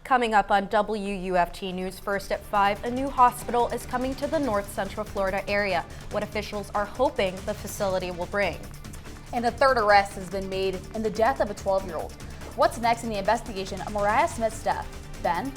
Coming up on WUFT News First at 5, a new hospital is coming to the North Central Florida area. What officials are hoping the facility will bring. And a third arrest has been made in the death of a 12-year-old. What's next in the investigation of Mariah Smith's death? Ben?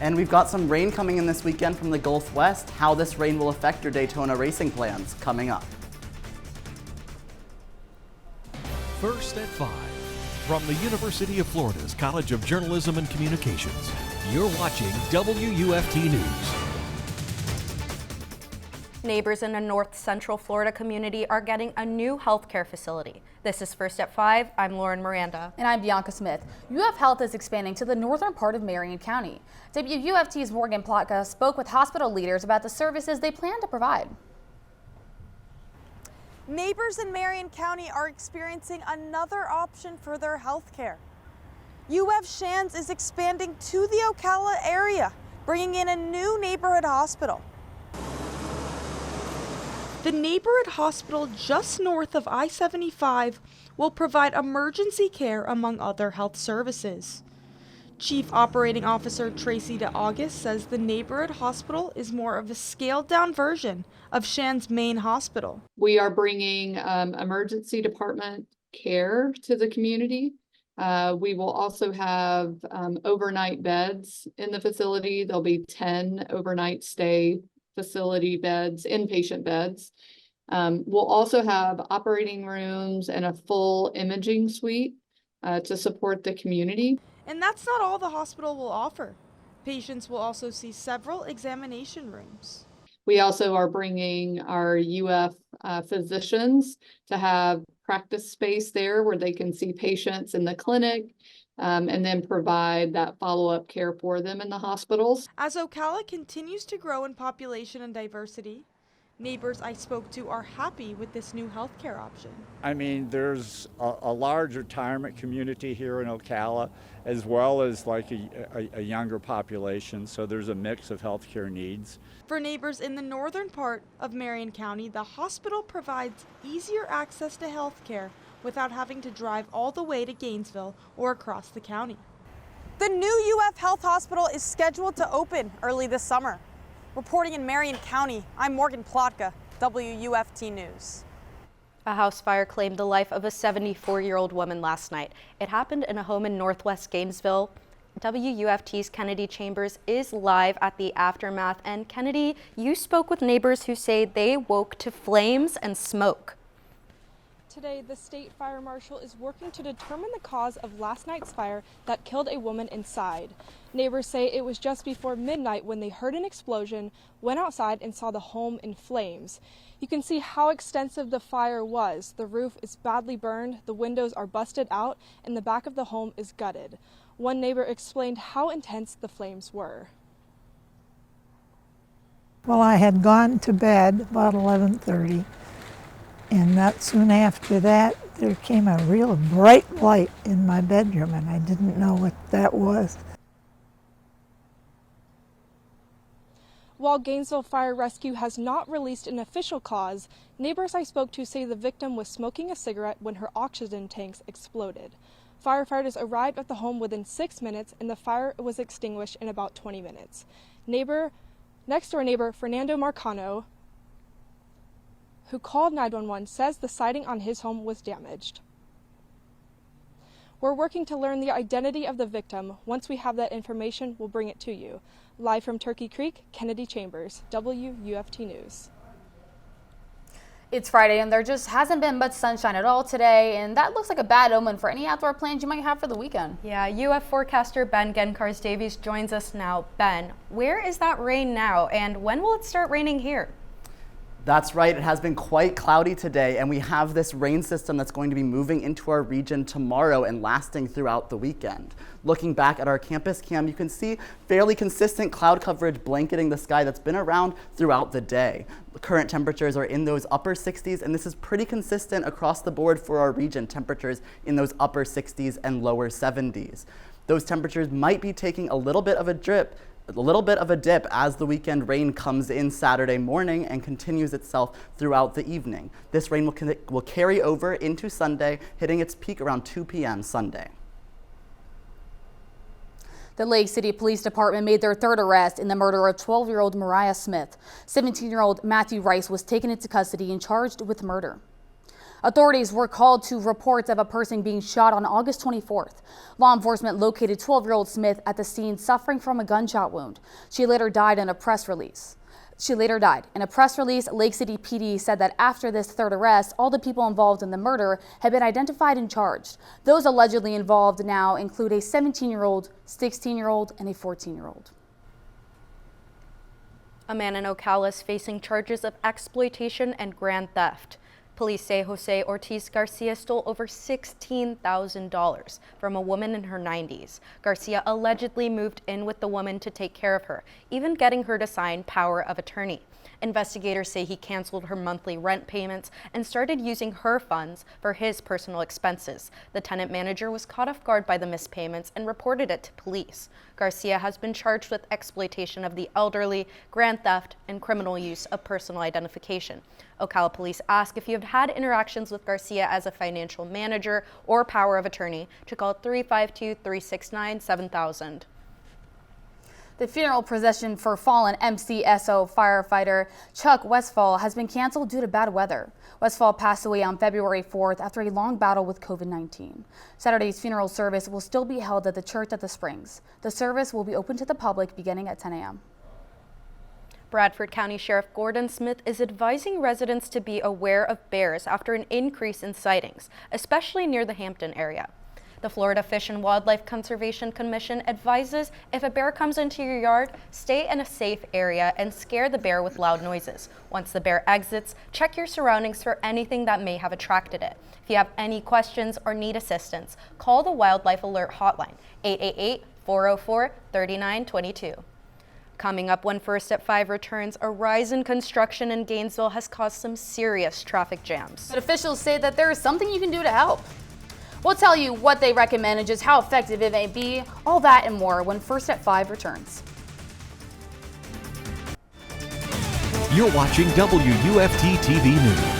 And we've got some rain coming in this weekend from the Gulf West. How this rain will affect your Daytona racing plans coming up. First at 5. From the University of Florida's College of Journalism and Communications, you're watching WUFT News. Neighbors in a North Central Florida community are getting a new healthcare facility. This is First at 5. I'm Loren Miranda. And I'm Bianca Smith. UF Health is expanding to the northern part of Marion County. WUFT's Plotka spoke with hospital leaders about the services they plan to provide. Neighbors in Marion County are experiencing another option for their health care. UF Shands is expanding to the Ocala area, bringing in a new neighborhood hospital. The neighborhood hospital just north of I-75 will provide emergency care among other health services. Chief Operating Officer Tracy DeAugust says the neighborhood hospital is more of a scaled-down version of Shands' main hospital. We are bringing emergency department care to the community. We will also have overnight beds in the facility. There'll be 10 overnight stay facility beds, inpatient beds. We'll also have operating rooms and a full imaging suite to support the community. And that's not all the hospital will offer. Patients will also see several examination rooms. We also are bringing our UF physicians to have practice space there where they can see patients in the clinic and then provide that follow-up care for them in the hospitals. As Ocala continues to grow in population and diversity, neighbors I spoke to are happy with this new healthcare option. I mean, there's a large retirement community here in Ocala, as well as like a younger population, so there's a mix of healthcare needs. For neighbors in the northern part of Marion County, the hospital provides easier access to healthcare without having to drive all the way to Gainesville or across the county. The new UF Health Hospital is scheduled to open early this summer. Reporting in Marion County, I'm Plotka, WUFT News. A house fire claimed the life of a 74-year-old woman last night. It happened in a home in northwest Gainesville. WUFT's Kennedy Chambers is live at the aftermath. And Kennedy, you spoke with neighbors who say they woke to flames and smoke. Today, the state fire marshal is working to determine the cause of last night's fire that killed a woman inside. Neighbors say it was just before midnight when they heard an explosion, went outside and saw the home in flames. You can see how extensive the fire was. The roof is badly burned, the windows are busted out, and the back of the home is gutted. One neighbor explained how intense the flames were. Well, I had gone to bed about 11:30. And not soon after that, there came a real bright light in my bedroom, and I didn't know what that was. While Gainesville Fire Rescue has not released an official cause, neighbors I spoke to say the victim was smoking a cigarette when her oxygen tanks exploded. Firefighters arrived at the home within 6 minutes, and the fire was extinguished in about 20 minutes. Next-door neighbor Fernando Marcano, who called 911, says the siding on his home was damaged. We're working to learn the identity of the victim. Once we have that information, we'll bring it to you. Live from Turkey Creek, Kennedy Chambers, WUFT News. It's Friday and there just hasn't been much sunshine at all today, and that looks like a bad omen for any outdoor plans you might have for the weekend. Yeah, UF forecaster Ben Gancarz-Davies joins us now. Ben, where is that rain now, and when will it start raining here? That's right, it has been quite cloudy today, and we have this rain system that's going to be moving into our region tomorrow and lasting throughout the weekend. Looking back at our campus cam, you can see fairly consistent cloud coverage blanketing the sky that's been around throughout the day. The current temperatures are in those upper 60s, and this is pretty consistent across the board for our region, temperatures in those upper 60s and lower 70s. Those temperatures might be taking a little bit of a dip as the weekend rain comes in Saturday morning and continues itself throughout the evening. This rain will carry over into Sunday, hitting its peak around 2 p.m. Sunday. The Lake City Police Department made their third arrest in the murder of 12-year-old Mariah Smith. 17-year-old Matthew Rice was taken into custody and charged with murder. Authorities were called to reports of a person being shot on August 24th. Law enforcement located 12-year-old Smith at the scene suffering from a gunshot wound. She later died in a press release. In a press release, Lake City PD said that after this third arrest, all the people involved in the murder had been identified and charged. Those allegedly involved now include a 17-year-old, 16-year-old, and a 14-year-old. A man in Ocala is facing charges of exploitation and grand theft. Police say Jose Ortiz Garcia stole over $16,000 from a woman in her 90s. Garcia allegedly moved in with the woman to take care of her, even getting her to sign power of attorney. Investigators say he canceled her monthly rent payments and started using her funds for his personal expenses. The tenant manager was caught off guard by the missed payments and reported it to police. Garcia has been charged with exploitation of the elderly, grand theft, and criminal use of personal identification. Ocala police ask if you have had interactions with Garcia as a financial manager or power of attorney to call 352-369-7000. The funeral procession for fallen MCSO firefighter Chuck Westfall has been canceled due to bad weather. Westfall passed away on February 4th after a long battle with COVID-19. Saturday's funeral service will still be held at the church at the Springs. The service will be open to the public beginning at 10 a.m. Bradford County Sheriff Gordon Smith is advising residents to be aware of bears after an increase in sightings, especially near the Hampton area. The Florida Fish and Wildlife Conservation Commission advises if a bear comes into your yard, stay in a safe area and scare the bear with loud noises. Once the bear exits, check your surroundings for anything that may have attracted it. If you have any questions or need assistance, call the Wildlife Alert Hotline, 888-404-3922. Coming up when First at 5 returns, a rise in construction in Gainesville has caused some serious traffic jams. But officials say that there is something you can do to help. We'll tell you what they recommend and just how effective it may be. All that and more when First at 5 returns. You're watching WUFT-TV News.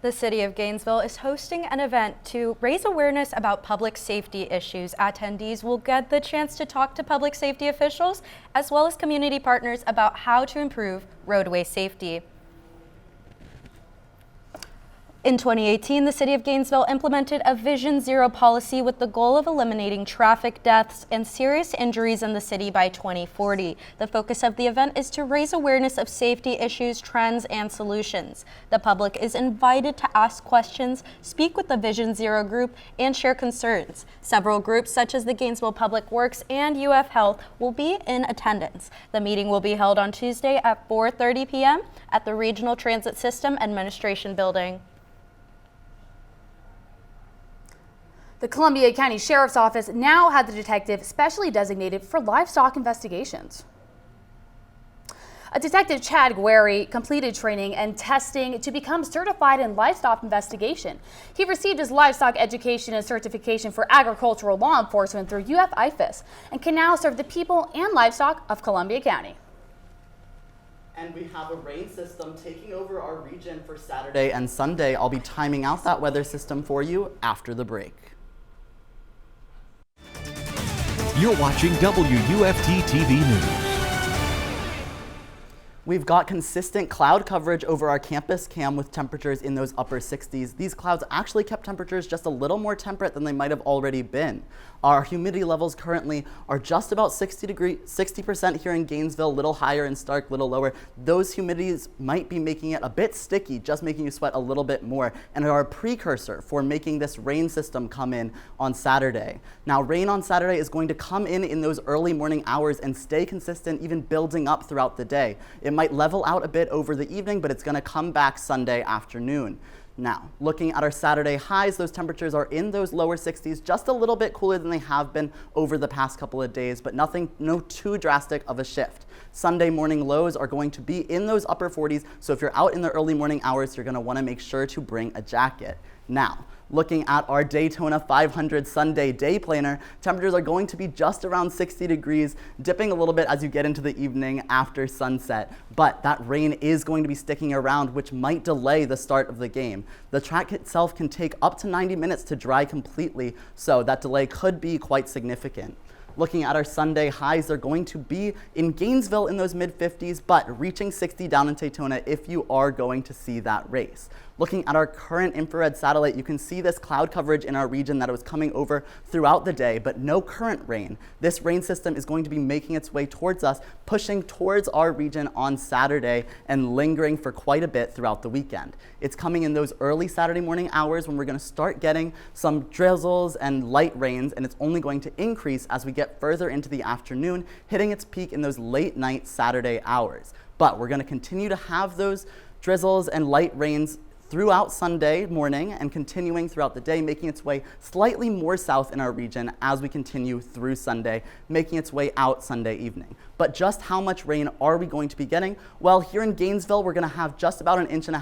The City of Gainesville is hosting an event to raise awareness about public safety issues. Attendees will get the chance to talk to public safety officials as well as community partners about how to improve roadway safety. In 2018, the City of Gainesville implemented a Vision Zero policy with the goal of eliminating traffic deaths and serious injuries in the city by 2040. The focus of the event is to raise awareness of safety issues, trends, and solutions. The public is invited to ask questions, speak with the Vision Zero group, and share concerns. Several groups, such as the Gainesville Public Works and UF Health, will be in attendance. The meeting will be held on Tuesday at 4:30 p.m. at the Regional Transit System Administration Building. The Columbia County Sheriff's Office now has a detective specially designated for livestock investigations. A detective, Chad Guerry, completed training and testing to become certified in livestock investigation. He received his livestock education and certification for agricultural law enforcement through UF-IFAS and can now serve the people and livestock of Columbia County. And we have a rain system taking over our region for Saturday and Sunday. I'll be timing out that weather system for you after the break. You're watching WUFT-TV News. We've got consistent cloud coverage over our campus cam with temperatures in those upper 60s. These clouds actually kept temperatures just a little more temperate than they might have already been. Our humidity levels currently are just about 60% here in Gainesville, a little higher in Stark, a little lower. Those humidities might be making it a bit sticky, just making you sweat a little bit more, and are a precursor for making this rain system come in on Saturday. Now, rain on Saturday is going to come in those early morning hours and stay consistent, even building up throughout the day. It might level out a bit over the evening, but it's going to come back Sunday afternoon. Now, looking at our Saturday highs, those temperatures are in those lower 60s, just a little bit cooler than they have been over the past couple of days, but no too drastic of a shift. Sunday morning lows are going to be in those upper 40s, so if you're out in the early morning hours, you're going to want to make sure to bring a jacket. Now, Looking at our Daytona 500 Sunday day planner, temperatures are going to be just around 60 degrees, dipping a little bit as you get into the evening after sunset. But that rain is going to be sticking around, which might delay the start of the game. The track itself can take up to 90 minutes to dry completely, so that delay could be quite significant. Looking at our Sunday highs, they're going to be in Gainesville in those mid-50s, but reaching 60 down in Daytona if you are going to see that race. Looking at our current infrared satellite, you can see this cloud coverage in our region that was coming over throughout the day, but no current rain. This rain system is going to be making its way towards us, pushing towards our region on Saturday and lingering for quite a bit throughout the weekend. It's coming in those early Saturday morning hours when we're going to start getting some drizzles and light rains, and it's only going to increase as we get further into the afternoon, hitting its peak in those late night Saturday hours. But we're going to continue to have those drizzles and light rains throughout Sunday morning and continuing throughout the day, making its way slightly more south in our region as we continue through Sunday, making its way out Sunday evening. But just how much rain are we going to be getting? Well, here in Gainesville, we're going to have just about 1.5 inches,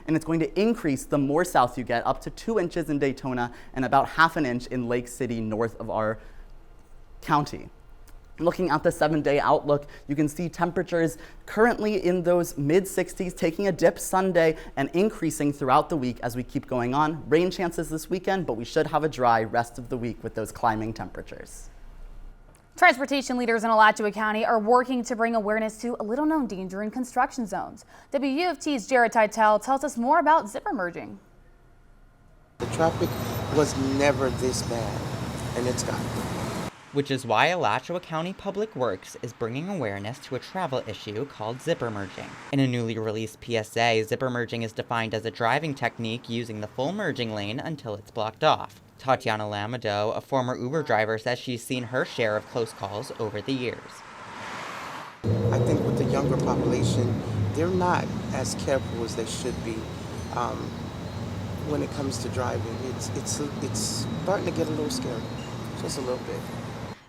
and it's going to increase the more south you get, up to 2 inches in Daytona and about 1/2 inch in Lake City north of our county. Looking at the 7-day outlook, you can see temperatures currently in those mid-60s, taking a dip Sunday and increasing throughout the week as we keep going on. Rain chances this weekend, but we should have a dry rest of the week with those climbing temperatures. Transportation leaders in Alachua County are working to bring awareness to a little-known danger in construction zones. WUFT's Teitel tells us more about zipper merging. The traffic was never this bad, and it's gotten which is why Alachua County Public Works is bringing awareness to a travel issue called zipper merging. In a newly released PSA, zipper merging is defined as a driving technique using the full merging lane until it's blocked off. Tatiana Lamado, a former Uber driver, says she's seen her share of close calls over the years. I think with the younger population, they're not as careful as they should be when it comes to driving. It's starting to get a little scary, just a little bit.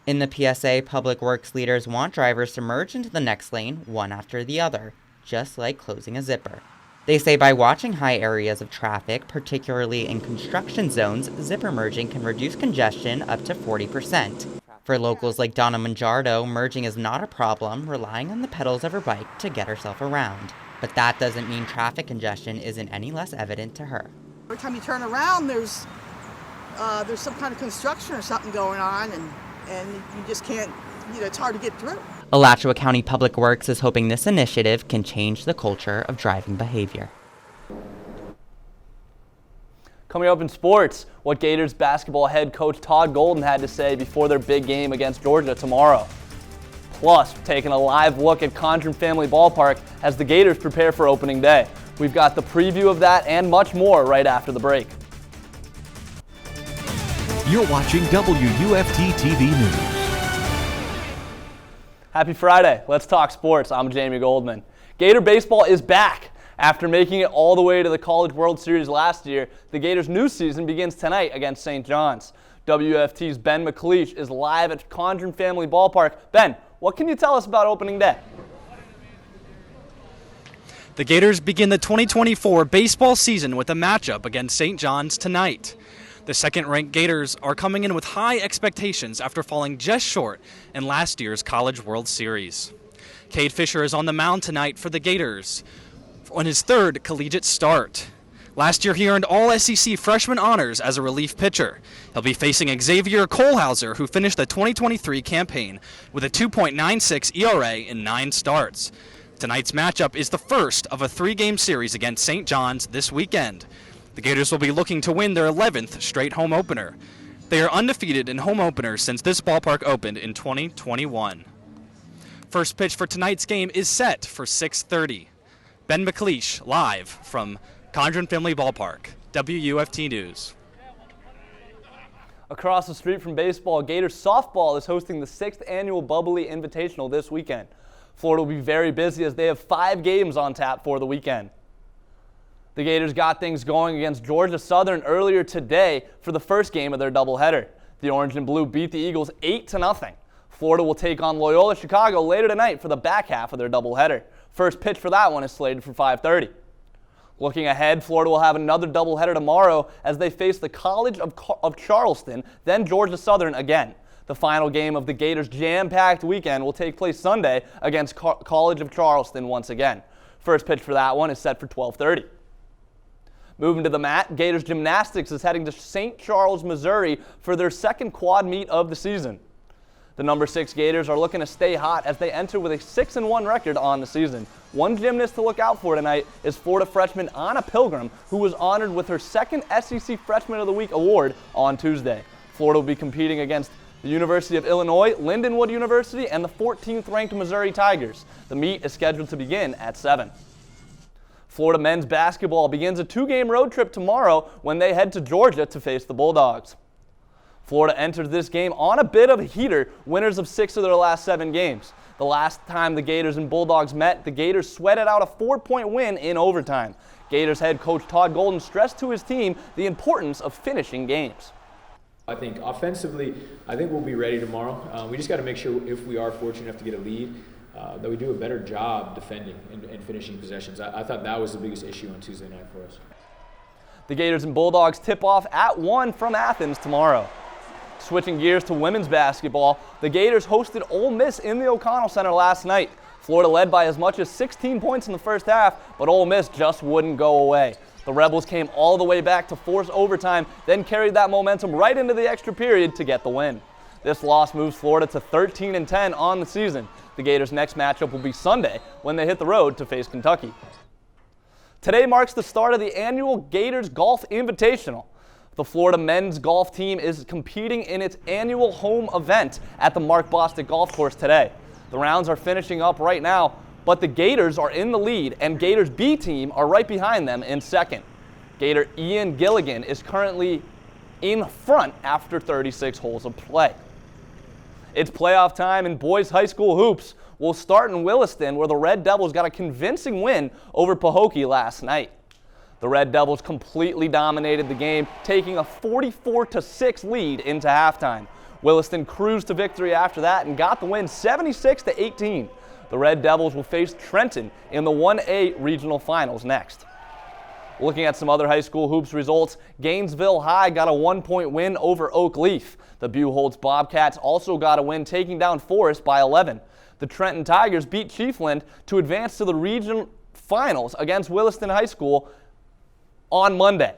In the PSA, Public Works leaders want drivers to merge into the next lane one after the other, just like closing a zipper. They say by watching high areas of traffic, particularly in construction zones, zipper merging can reduce congestion up to 40%. For locals like Donna Manjardo, merging is not a problem, relying on the pedals of her bike to get herself around. But that doesn't mean traffic congestion isn't any less evident to her. Every time you turn around, there's some kind of construction or something going on, and you just can't, it's hard to get through. Alachua County Public Works is hoping this initiative can change the culture of driving behavior. Coming up in sports, what Gators basketball head coach Todd Golden had to say before their big game against Georgia tomorrow. Plus, taking a live look at Condren Family Ballpark as the Gators prepare for opening day. We've got the preview of that and much more right after the break. You're watching WUFT-TV News. Happy Friday. Let's talk sports. I'm Jamie Goldman. Gator baseball is back. After making it all the way to the College World Series last year, the Gators' new season begins tonight against St. John's. WUFT's Ben McLeish is live at Condren Family Ballpark. Ben, what can you tell us about opening day? The Gators begin the 2024 baseball season with a matchup against St. John's tonight. The second-ranked Gators are coming in with high expectations after falling just short in last year's College World Series. Cade Fisher is on the mound tonight for the Gators on his third collegiate start. Last year, he earned All-SEC freshman honors as a relief pitcher. He'll be facing Xavier Kohlhauser, who finished the 2023 campaign with a 2.96 ERA in 9 starts. Tonight's matchup is the first of a 3-game series against St. John's this weekend. The Gators will be looking to win their 11th straight home opener. They are undefeated in home openers since this ballpark opened in 2021. First pitch for tonight's game is set for 6:30. Ben McLeish, live from Condren Family Ballpark, WUFT News. Across the street from baseball, Gators softball is hosting the 6th annual Bubbly Invitational this weekend. Florida will be very busy as they have 5 games on tap for the weekend. The Gators got things going against Georgia Southern earlier today for the first game of their doubleheader. The Orange and Blue beat the Eagles 8-0. Florida will take on Loyola Chicago later tonight for the back half of their doubleheader. First pitch for that one is slated for 5:30. Looking ahead, Florida will have another doubleheader tomorrow as they face the College of Charleston, then Georgia Southern again. The final game of the Gators' jam-packed weekend will take place Sunday against College of Charleston once again. First pitch for that one is set for 12:30. Moving to the mat, Gators Gymnastics is heading to St. Charles, Missouri for their second quad meet of the season. The number 6 Gators are looking to stay hot as they enter with a 6-1 record on the season. One gymnast to look out for tonight is Florida freshman Anna Pilgrim, who was honored with her second SEC Freshman of the Week award on Tuesday. Florida will be competing against the University of Illinois, Lindenwood University, and the 14th ranked Missouri Tigers. The meet is scheduled to begin at 7. Florida men's basketball begins a 2-game road trip tomorrow when they head to Georgia to face the Bulldogs. Florida enters this game on a bit of a heater, winners of 6 of their last 7 games. The last time the Gators and Bulldogs met, the Gators sweated out a 4-point win in overtime. Gators head coach Todd Golden stressed to his team the importance of finishing games. I think offensively, I think we'll be ready tomorrow. We just got to make sure if we are fortunate enough to get a lead, that we do a better job defending and finishing possessions. I thought that was the biggest issue on Tuesday night for us. The Gators and Bulldogs tip off at 1 from Athens tomorrow. Switching gears to women's basketball, the Gators hosted Ole Miss in the O'Connell Center last night. Florida led by as much as 16 points in the first half, but Ole Miss just wouldn't go away. The Rebels came all the way back to force overtime, then carried that momentum right into the extra period to get the win. This loss moves Florida to 13-10 on the season. The Gators' next matchup will be Sunday when they hit the road to face Kentucky. Today marks the start of the annual Gators Golf Invitational. The Florida men's golf team is competing in its annual home event at the Mark Bostic Golf Course today. The rounds are finishing up right now, but the Gators are in the lead and Gators B team are right behind them in second. Gator Ian Gilligan is currently in front after 36 holes of play. It's playoff time in boys high school hoops. We'll start in Williston, where the Red Devils got a convincing win over Pahokee last night. The Red Devils completely dominated the game, taking a 44-6 lead into halftime. Williston cruised to victory after that and got the win 76-18. The Red Devils will face Trenton in the 1A regional finals next. Looking at some other high school hoops results, Gainesville High got a 1-point win over Oak Leaf. The Buchholz Bobcats also got a win, taking down Forest by 11. The Trenton Tigers beat Chiefland to advance to the region finals against Williston High School on Monday.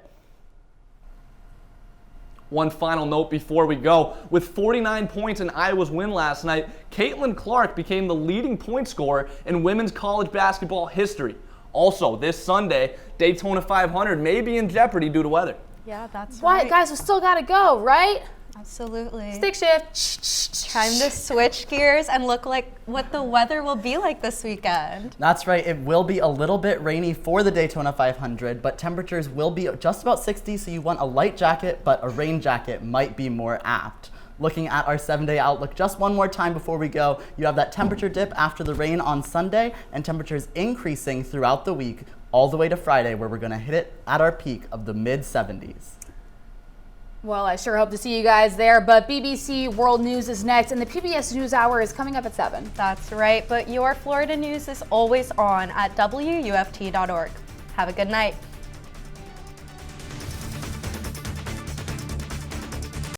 One final note before we go. With 49 points in Iowa's win last night, Caitlin Clark became the leading point scorer in women's college basketball history. Also, this Sunday, Daytona 500 may be in jeopardy due to weather. Yeah, that's What, right. guys, we still gotta go, right? Absolutely. Stick shift. Time to switch gears and look like what the weather will be like this weekend. That's right, it will be a little bit rainy for the Daytona 500, but temperatures will be just about 60, so you want a light jacket, but a rain jacket might be more apt. Looking at our 7-day outlook just one more time before we go, you have that temperature dip after the rain on Sunday, and temperatures increasing throughout the week, all the way to Friday, where we're gonna hit it at our peak of the mid-70s. Well, I sure hope to see you guys there, but BBC World News is next, and the PBS NewsHour is coming up at 7. That's right, but your Florida news is always on at WUFT.org. Have a good night.